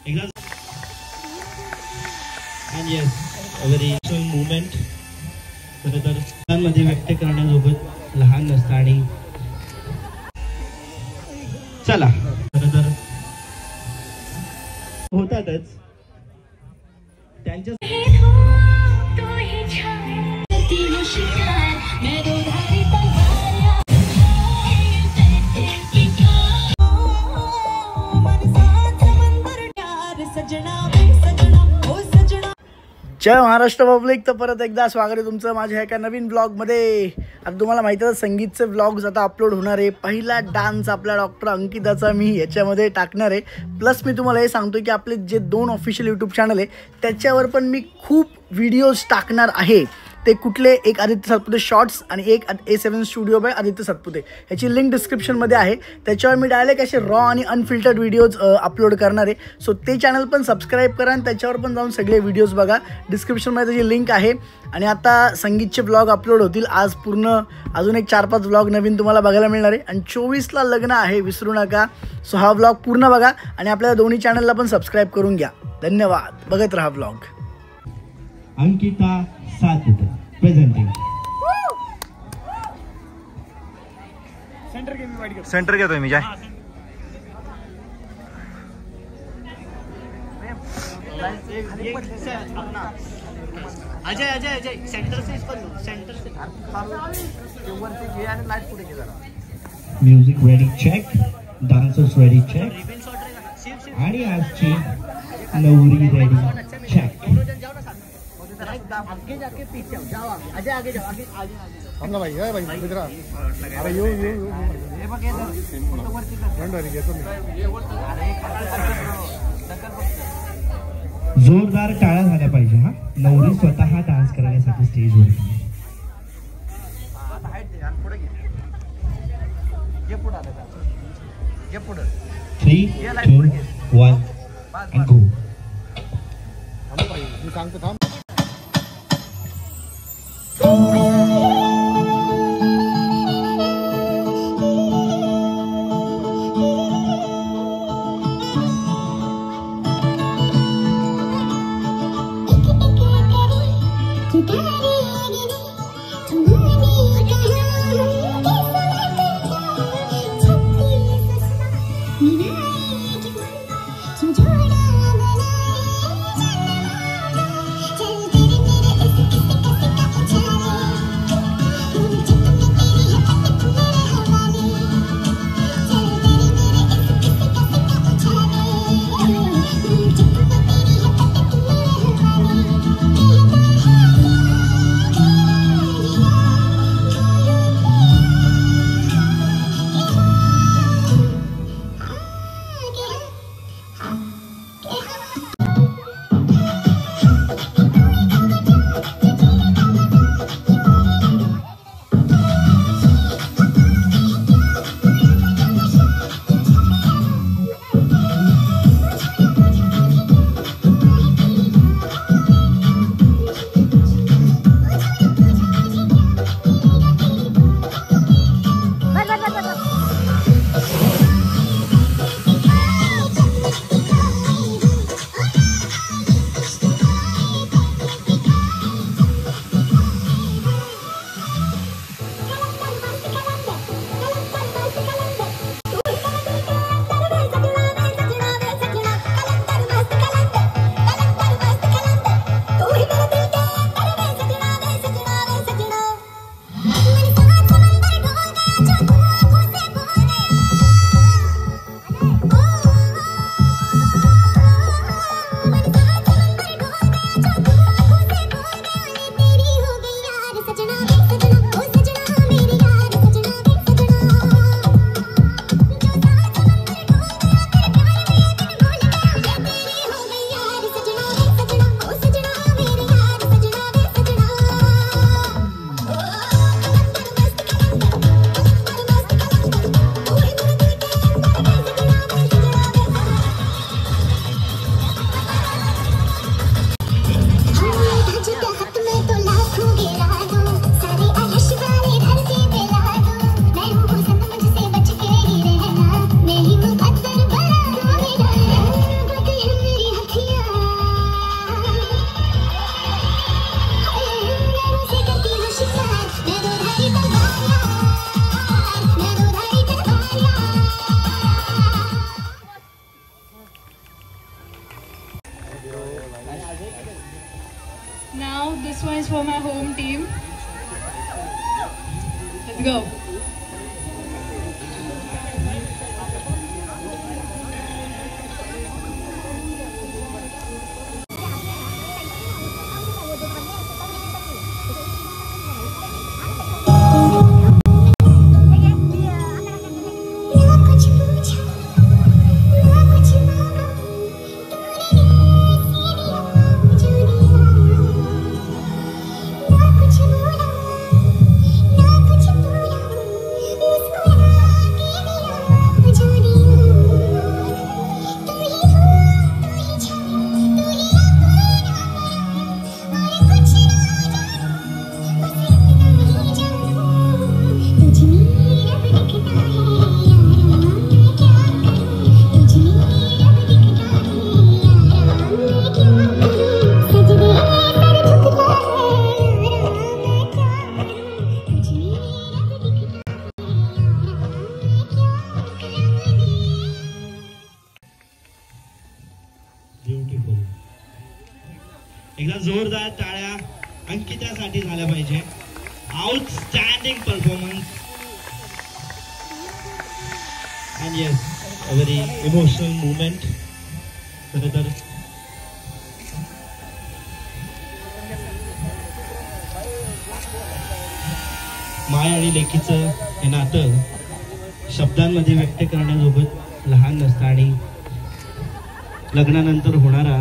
एकदा and yes, a very strong movement. खरं तर मुलांमध्ये व्यक्त करण्यासोबत लहान नसतं आणि चला खरं तर होतातच त्यांच्या जय महाराष्ट्र पब्लिक. तर परत एकदा स्वागत आहे तुमचं माझ्या एका नवीन ब्लॉगमध्ये. आता तुम्हाला माहिती आहे संगीतचे ब्लॉग्स आता अपलोड होणार आहे. पहिला डान्स आपल्या डॉक्टर अंकिताचा मी याच्यामध्ये टाकणार आहे. प्लस मी तुम्हाला हे सांगतो की आपले जे 2 ऑफिशियल यूट्यूब चॅनल आहे त्याच्यावर पण मी खूप व्हिडिओज टाकणार आहे. ते कुठले, एक आदित्य सातपुते शॉर्ट्स आणि एक A7 studio bye Aditya Satpute. ह्याची लिंक डिस्क्रिप्शनमध्ये आहे. त्याच्यावर मी डायरेक्ट असे रॉ आणि अनफिल्टर्ड व्हिडिओज अपलोड करणार आहे. सो ते चॅनल पण सबस्क्राईब करा आणि त्याच्यावर पण जाऊन सगळे व्हिडिओज बघा. डिस्क्रिप्शनमध्ये त्याची लिंक आहे. आणि आता संगीतचे ब्लॉग अपलोड होतील आज पूर्ण. अजून एक 4-5 ब्लॉग नवीन तुम्हाला बघायला मिळणार आहे. आणि 24ला लग्न आहे, विसरू नका. सो हा ब्लॉग पूर्ण बघा आणि आपल्या दोन्ही चॅनलला पण सबस्क्राईब करून घ्या. धन्यवाद. बघत राहा blog. Ankita Satpute presenting. Centre घेतोय मी. जाय अजय अजय अजय सेंटर से इसको सेंटर से music ready check, dancers ready check आणि आजची नवरी रेडी चेक. आगे जाके पीछे जाओ. अजय आगे जाओ. आगे आगे हम ना भाई है भाई इधर. अरे यो यो यो हे बघ येतो वरती रंडरी घेतो मी. जोरदार टाळ्या झाल्या पाहिजे. हा नवरी स्वतः डान्स करण्यासाठी स्टेजवर. आता हाईट दे आणि पुढे घे पुढे आलं. घे पुढे 3, 2, 1 and go. थांब भाई मी सांगतो थांब. हाथ में तो लाखों गिरा दूं. Go. ब्युटिफुल. एकदा जोरदार टाळ्या अंकितासाठी झाल्या पाहिजे. Outstanding performance and yes a very emotional movement. खरं तर माय आणि लेकीचं हे नातं शब्दांमध्ये व्यक्त करण्यासोबत लहान नसतं आणि लग्नानंतर होणारा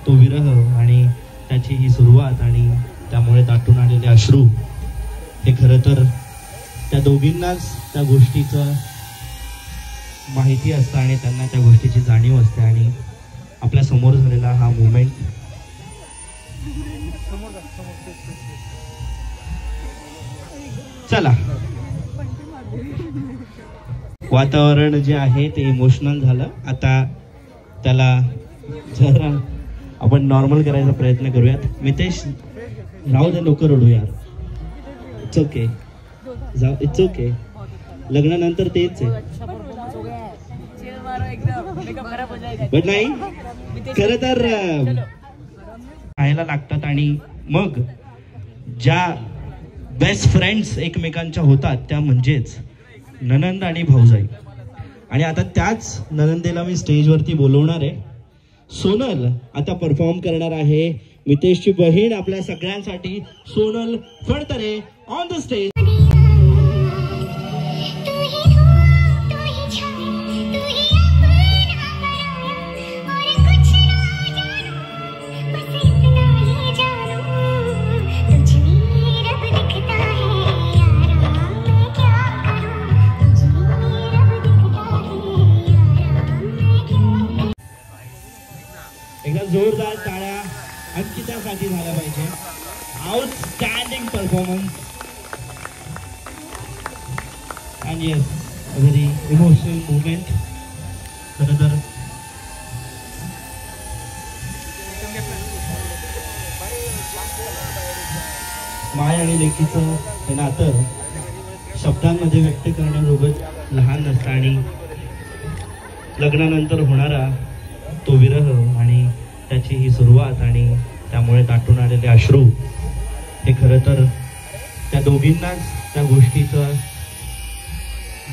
तो विरह आणि त्याची ही सुरुवात आणि त्यामुळे दाटून आलेले अश्रू हे खरं तर त्या दोघींनाच त्या गोष्टीचं माहिती असतं आणि त्यांना त्या गोष्टीची जाणीव असते. आणि आपल्या समोर झालेला हा मुवमेंट चला वातावरण जे आहे ते इमोशनल झालं. आता त्याला जरा आपण नॉर्मल करायचा प्रयत्न करूयात. मितेश राहू दे, नको रडू यार. It's okay, it's okay. लग्नानंतर तेच आहे. बट नाही खरं तर खायला लागतात आणि मग ज्या बेस्ट फ्रेंड्स एकमेकांच्या होतात त्या म्हणजेच ननंद आणि भाऊजाई. आणि आता त्याच ननंदेला मी स्टेजवरती बोलवणार आहे. सोनल आता परफॉर्म करणार आहे. मितेशची बहीण आपल्या सगळ्यांसाठी Sonal Phadtare on the stage. एकदा जोरदार टाळ्या अंकितासाठी झाल्या पाहिजे. Outstanding performance and yes a very emotional movement. खरं तर माय आणि लेकीचं हे नातं शब्दांमध्ये व्यक्त करण्यासोबत लहान नसतं आणि लग्नानंतर होणारा तो विरह आणि त्याची ही सुरुवात आणि त्यामुळे दाटून आलेले अश्रू हे खरं तर त्या दोघींनाच त्या गोष्टीचं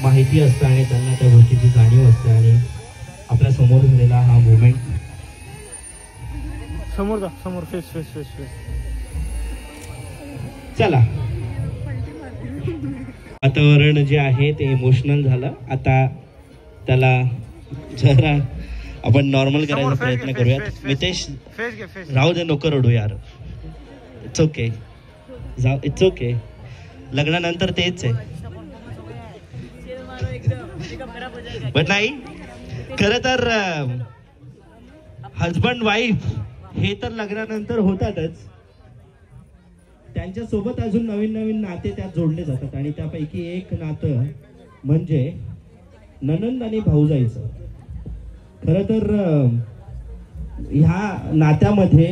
माहिती असतं आणि त्यांना त्या गोष्टीची जाणीव असते. आणि आपल्या समोर झालेला हा मुवमेंट समोर फेस फेस फेस फेस. चला वातावरण जे आहे ते इमोशनल झालं. आता त्याला जरा आपण नॉर्मल करायचा प्रयत्न करूयात. मितेश राहू दे, नको रडू यार. It's okay, it's okay. लग्नानंतर तेच आहे. बट नाही खरं तर हजबंड वाईफ हे तर लग्नानंतर होतातच. त्यांच्या सोबत अजून नवीन नवीन नाते त्यात जोडले जातात आणि त्यापैकी एक नातं म्हणजे ननंद आणि भाऊजाईचं. खरं तर ह्या नात्यामध्ये